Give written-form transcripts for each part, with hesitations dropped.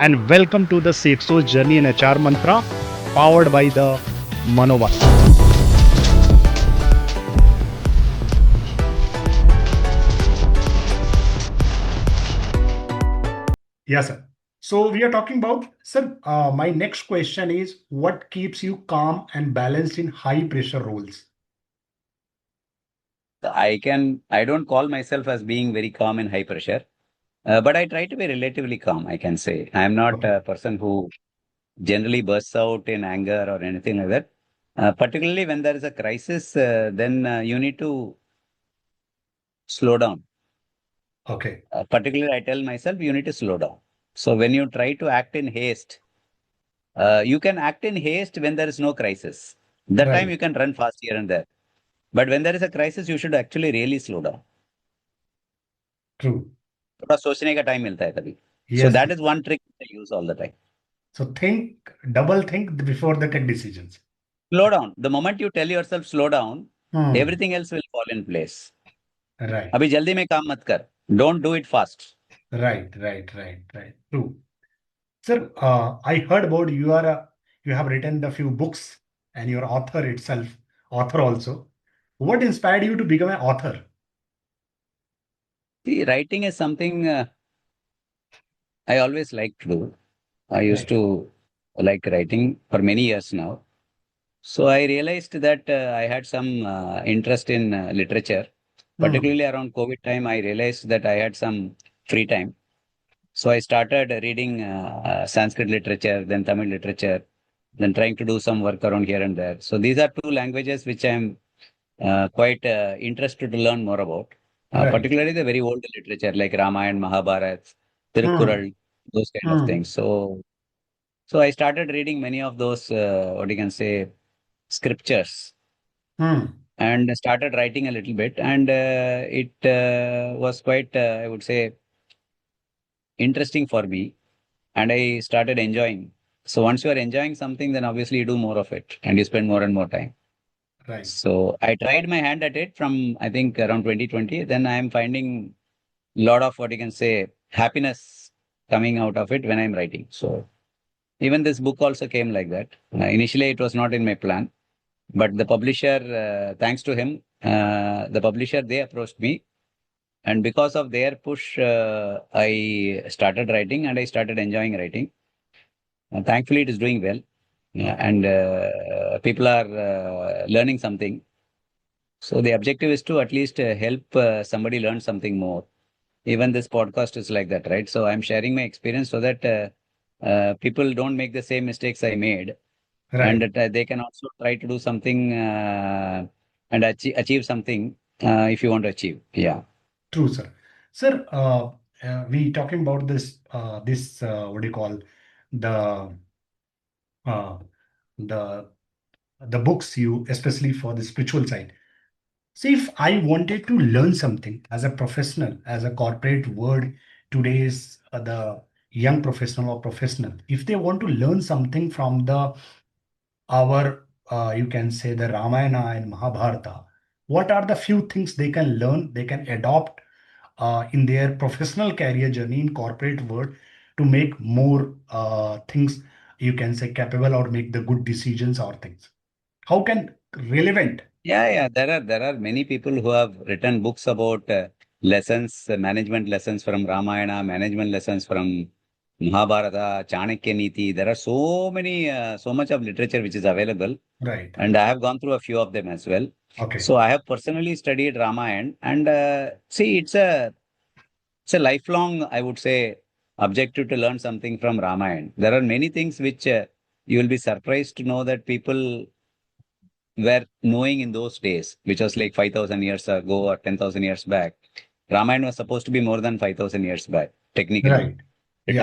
and welcome to the CFO's Journey in HR Mantra, powered by the Manobala. Yes, sir. So we are talking about, sir, my next question is, what keeps you calm and balanced in high pressure roles? I don't call myself as being very calm in high pressure, but I try to be relatively calm, I can say. I am not Okay. a person who generally bursts out in anger or anything like that. Particularly when there is a crisis, then you need to slow down. Okay. Particularly, I tell myself you need to slow down. So when you try to act in haste, you can act in haste when there is no crisis. That time Right. you can run fast here and there. But when there is a crisis, you should actually really slow down. True. थोड़ा सोचने का time मिलता है तभी. So Yes. that is one trick I use all the time. So double think before the take decisions. Slow down. The moment you tell yourself slow down, Hmm. everything else will fall in place. Right. अभी जल्दी में काम मत कर. Don't do it fast. Right. True. Sir, I heard about you have written a few books and you're author also. What inspired you to become an author? See, writing is something I always liked to do. I used Right. to like writing for many years now. So I realized that I had some interest in literature. Hmm. Particularly around COVID time, I realized that I had some free time. So I started reading Sanskrit literature, then Tamil literature, then trying to do some work around here and there. So these are two languages which I'm quite interested to learn more about, Right. particularly the very old literature like Ramayana, Mahabharata, Hmm. Tirukkural, those kind of Hmm. things. So I started reading many of those, what you can say, scriptures Hmm. and started writing a little bit. And it was quite, I would say, interesting for me. And I started enjoying. So once you are enjoying something, then obviously you do more of it and you spend more and more time. Right. So I tried my hand at it from I think around 2020. Then I am finding a lot of what you can say happiness coming out of it when I'm writing. So even this book also came like that. Initially, it was not in my plan, but the publisher, thanks to him, the publisher they approached me, and because of their push, I started writing and I started enjoying writing. Thankfully, it is doing well. Yeah, Okay. and people are learning something. So the objective is to at least help somebody learn something more. Even this podcast is like that, right? So I'm sharing my experience so that people don't make the same mistakes I made, and Right. that they can also try to do something and achieve something if you want to achieve. Yeah. True, sir. Sir, we talking about this what do you call the uh, the the books you especially for the spiritual side. See, if I wanted to learn something as a professional, as a corporate world, today's the young professional or professional, if they want to learn something from the our you can say the Ramayana and Mahabharata, what are the few things they can learn, they can adopt in their professional career journey in corporate world to make more things you can say capable or make the good decisions or things. How can relevant? Yeah. There are many people who have written books about lessons, management lessons from Ramayana, management lessons from Mahabharata, Chanakya Niti. There are so many, so much of literature which is available, Right. and I have gone through a few of them as well. Okay. So I have personally studied Ramayana, and see, it's a lifelong, I would say, objective to learn something from Ramayana. There are many things which you will be surprised to know that people were knowing in those days, which was like 5,000 years ago or 10,000 years back. Ramayana was supposed to be more than 5,000 years back, technically Right. Yeah.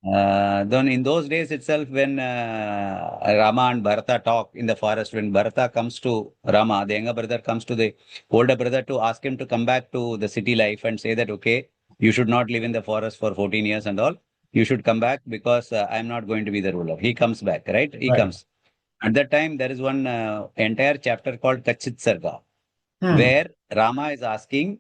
written. Then in those days itself, when Rama and Bharata talk in the forest, when Bharata comes to Rama, the younger brother comes to the older brother to ask him to come back to the city life and say that, okay, you should not live in the forest for 14 years and all. You should come back because I'm not going to be the ruler. He comes back, right? He Right. comes. At that time, there is one entire chapter called Kachit Sarga, Hmm. where Rama is asking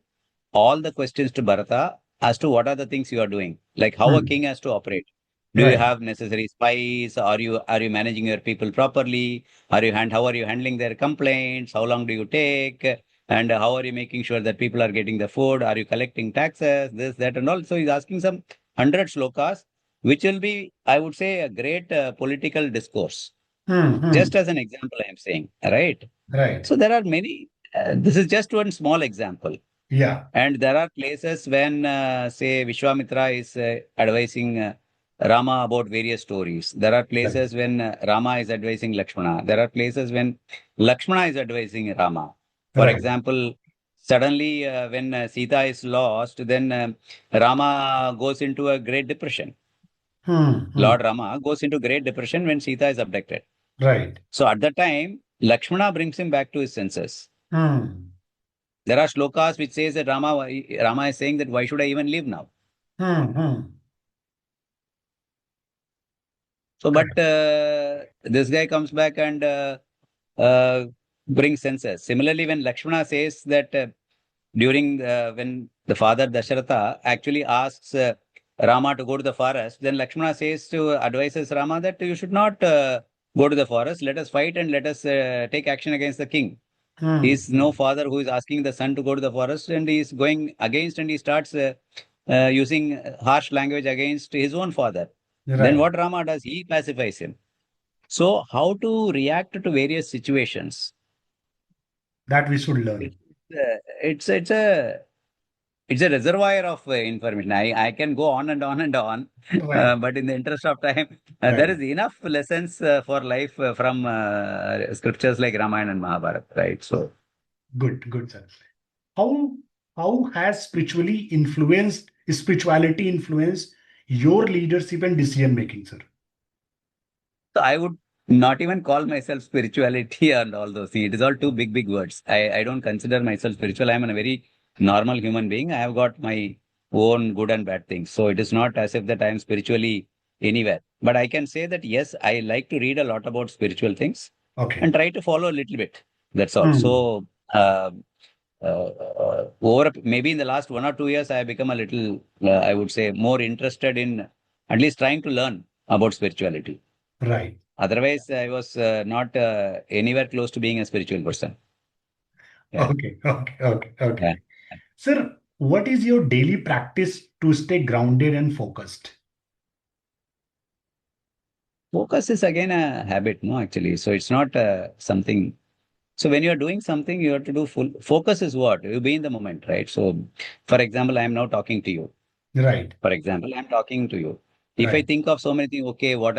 all the questions to Bharata as to what are the things you are doing, like how a Hmm. king has to operate. Do you Right. have necessary spies? Are you managing your people properly? How are you handling their complaints? How long do you take? And how are you making sure that people are getting the food? Are you collecting taxes? This, that, and all. So he's asking some 100 slokas, which will be, I would say, a great political discourse. Just Hmm. as an example, I am saying, right? Right. So there are many. This is just one small example. Yeah. And there are places when, say, Vishwamitra is advising Rama about various stories. There are Right. places when Rama is advising Lakshmana. There are places when Lakshmana is advising Rama. For Right. example, suddenly when Sita is lost, then Rama goes into a great depression. Hmm. Lord Rama goes into great depression when Sita is abducted. Right. So at that time, Lakshmana brings him back to his senses. Hmm. There are shlokas which says that Rama is saying that why should I even live now? Hmm. So, but Correct. this guy comes back and uh, brings senses. Similarly, when Lakshmana says that during when the father Dasharatha actually asks Rama to go to the forest, then Lakshmana says to advises Rama that you should not go to the forest. Let us fight and let us take action against the king. He Hmm. is no father who is asking the son to go to the forest, and he is going against, and he starts using harsh language against his own father. Then Right. what Rama does? He pacifies him. So, how to react to various situations? That we should It's learn. it's it's a it's a reservoir of information. I can go on and on and on, Right. but in the interest of time, there Right. is enough lessons for life from scriptures like Ramayana and Mahabharata, right? So, Good. Good, sir. How how has spirituality influenced your leadership and decision making, sir? so I would not even call myself spirituality and all those things. It is all too big words. I don't consider myself spiritual. I'm a very normal human being. I have got my own good and bad things. So it is not as if that I am spiritually anywhere. But I can say that yes, I like to read a lot about spiritual things Okay. and try to follow a little bit. That's all. Hmm. So maybe in the last 1 or 2 years, I have become a little, I would say, more interested in at least trying to learn about spirituality. Right. Otherwise, I was not anywhere close to being a spiritual person. Yeah. Okay. Okay. Okay. Yeah. Okay. Sir, what is your daily practice to stay grounded and focused? Focus is again a habit, no, actually. So it's not something. So when you're doing something, you have to do full focus is what? You be in the moment, right? So, for example, I am now talking to you. Right. For example, I'm talking to you. If I Right. think of so many things, okay, what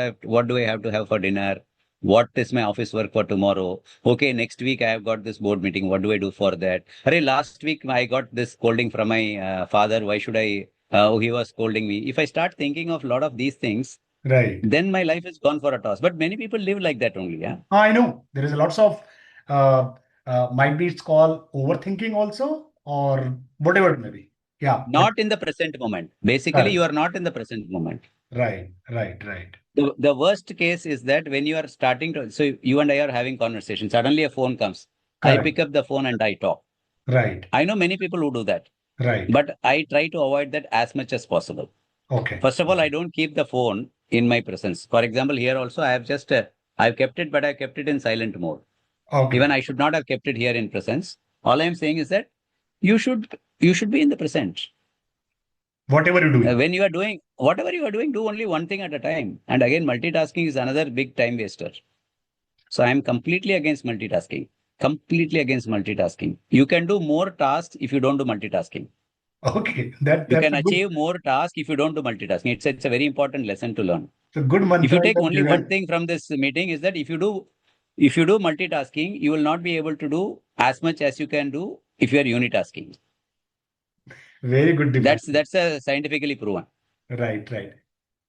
do I have to have for dinner? What is my office work for tomorrow? Okay, next week I have got this board meeting. What do I do for that? Hurry, last week I got this scolding from my father. Why should I? Oh, he was scolding me. If I start thinking of a lot of these things, Right. then my life is gone for a toss. But many people live like that only. Yeah. I know there is a lots of uh, might be it's called overthinking also or whatever it may be. Yeah, but Not in the present moment. Basically, correct. you are not in the present moment. Right. Right. Right. The worst case is that when you are starting to, so you and I are having conversation, suddenly a phone comes. I Correct. pick up the phone and I talk. Right. I know many people who do that, Right. but I try to avoid that as much as possible. Okay. First of all, I don't keep the phone in my presence. For example, here also, I have just, I've kept it, but I kept it in silent mode. Even Okay. I should not have kept it here in presence. All I'm saying is that you should be in the present. Whatever you're doing. When you are doing whatever you are doing, do only one thing at a time. And again, multitasking is another big time waster. So I am completely against multitasking. Completely against multitasking. You can do more tasks if you don't do multitasking. Okay. You That's can a good achieve more tasks if you don't do multitasking. It's a very important lesson to learn. it's a good If you mantra you take have only one given. thing from this meeting is that if you do multitasking, you will not be able to do as much as you can do if you are unitasking. Very good That's definition. that's a scientifically proven. Right. Right.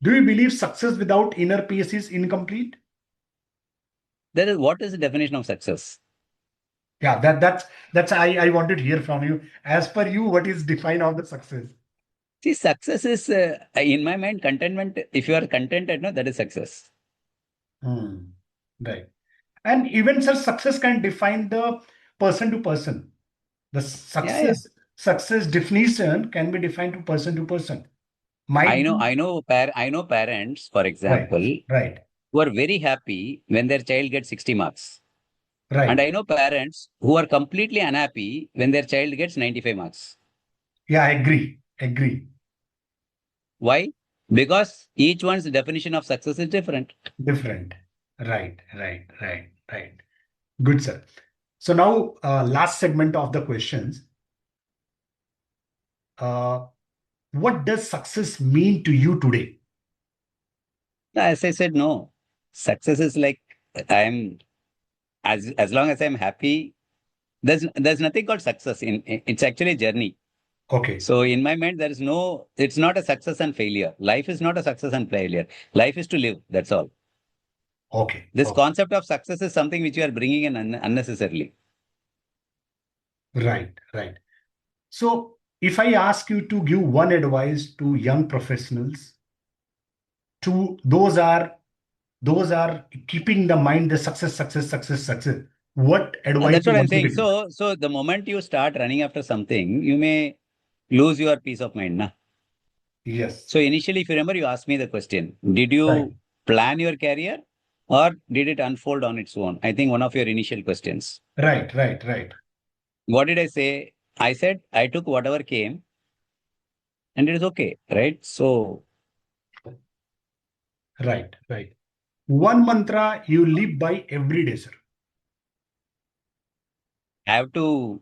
Do you believe success without inner peace is incomplete? There is what is the definition of success? Yeah, that's I wanted to hear from you. As per you, what is define of the success? See, success is in my mind contentment. If you are contented, no, that is success. Hmm. Right. And even such success can define the person to person. The Yeah, yeah. success definition can be defined to person to person. Might I know, be. I know parents, for Right, example, right, who are very happy when their child gets 60 marks. And right. I know parents who are completely unhappy when their child gets 95 marks. Yeah, I agree. Agree. Why? Because each one's definition of success is different. Different. Right, right, right, right. Good, sir. So now, last segment of the questions. Uh, what does success mean to you today? As I said, no. Success is like I'm as long as I'm happy, there's nothing called success. It's actually a journey. Okay, So in my mind, there is no, it's not a success and failure. Life is not a success and failure. Life is to live. That's all. okay, This okay. concept of success is something which you are bringing in unnecessarily. Right, right. So if I ask you to give one advice to young professionals, to those are keeping the mind the success, success, success, success. What advice That's you what I'm want to saying. give? So the moment you start running after something, you may lose your peace of mind. Na? Yes. So initially, if you remember, you asked me the question, did Right, you plan your career or did it unfold on its own? I think one of your initial questions. right, right, right, What did I say? I said I took whatever came and it is okay, right? So right, right. One mantra you live by every day, sir. I have to,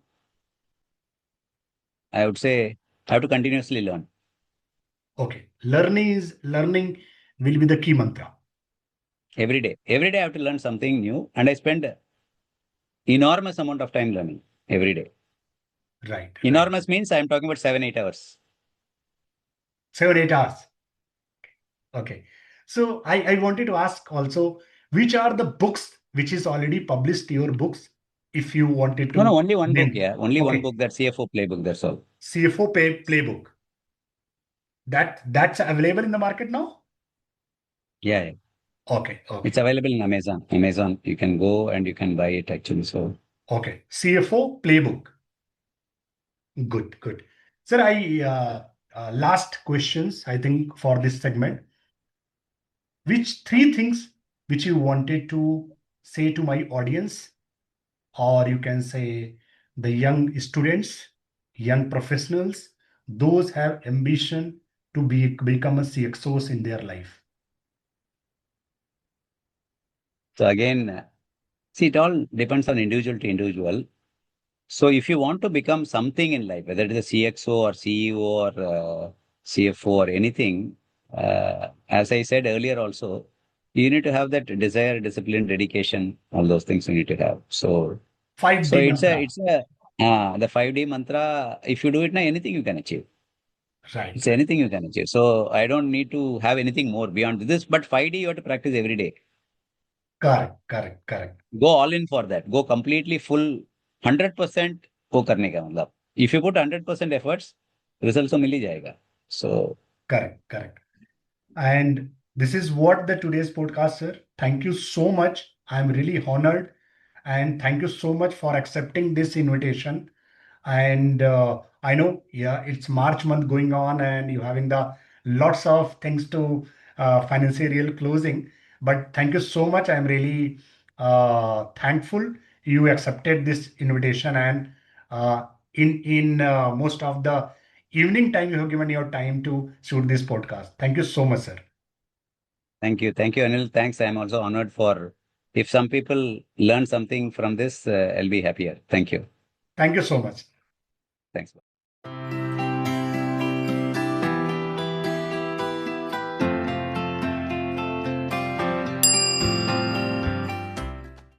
I would say, I have to continuously learn Okay. Learning will be the key mantra. every day. Every day I have to learn something new and I spend enormous amount of time learning every day. Right, right. Enormous means I'm talking about 7, 8 hours. 7, 8 hours. Okay. So I wanted to ask also, which are the books which is already published, your books, if you wanted No, to only one book. name. Yeah, only one Okay. book. That CFO playbook. That's all. CFO playbook. That's available in the market now? Yeah, yeah. Okay, It's okay, available in Amazon. Amazon, you can go and you can buy it actually. So okay. CFO playbook. Good, good. Sir, I last questions, I think, for this segment. Which three things which you wanted to say to my audience, or you can say the young students, young professionals, those have ambition to become a CXOs in their life? so again, see, it all depends on individual to individual. So if you want to become something in life, whether it is a CXO or CEO or CFO or anything, as I said earlier also, you need to have that desire, discipline, dedication, all those things you need to have. So 5D mantra. it's a the 5D mantra. If you do it now, anything you can achieve. Right, It's right. anything you can achieve. So I don't need to have anything more beyond this. But 5D you have to practice every day. Correct, correct, correct, Go all in for that. Go completely full 100% वो करने का मतलब. If you put 100% efforts, results तो मिल ही जाएगा. So correct, correct. And this is what the today's podcast, sir. Thank you so much. I'm really honored. And thank you so much for accepting this invitation. And I know, yeah, it's March month going on, and you're having the lots of things to financial closing. But thank you so much. I'm really thankful you accepted this invitation, and in most of the evening time you have given your time to shoot this podcast. Thank you so much, sir. thank you Anil. Thanks. I'm also honored for if some people learn something from this, I'll be happier. Thank you. Thank you so much. Thanks.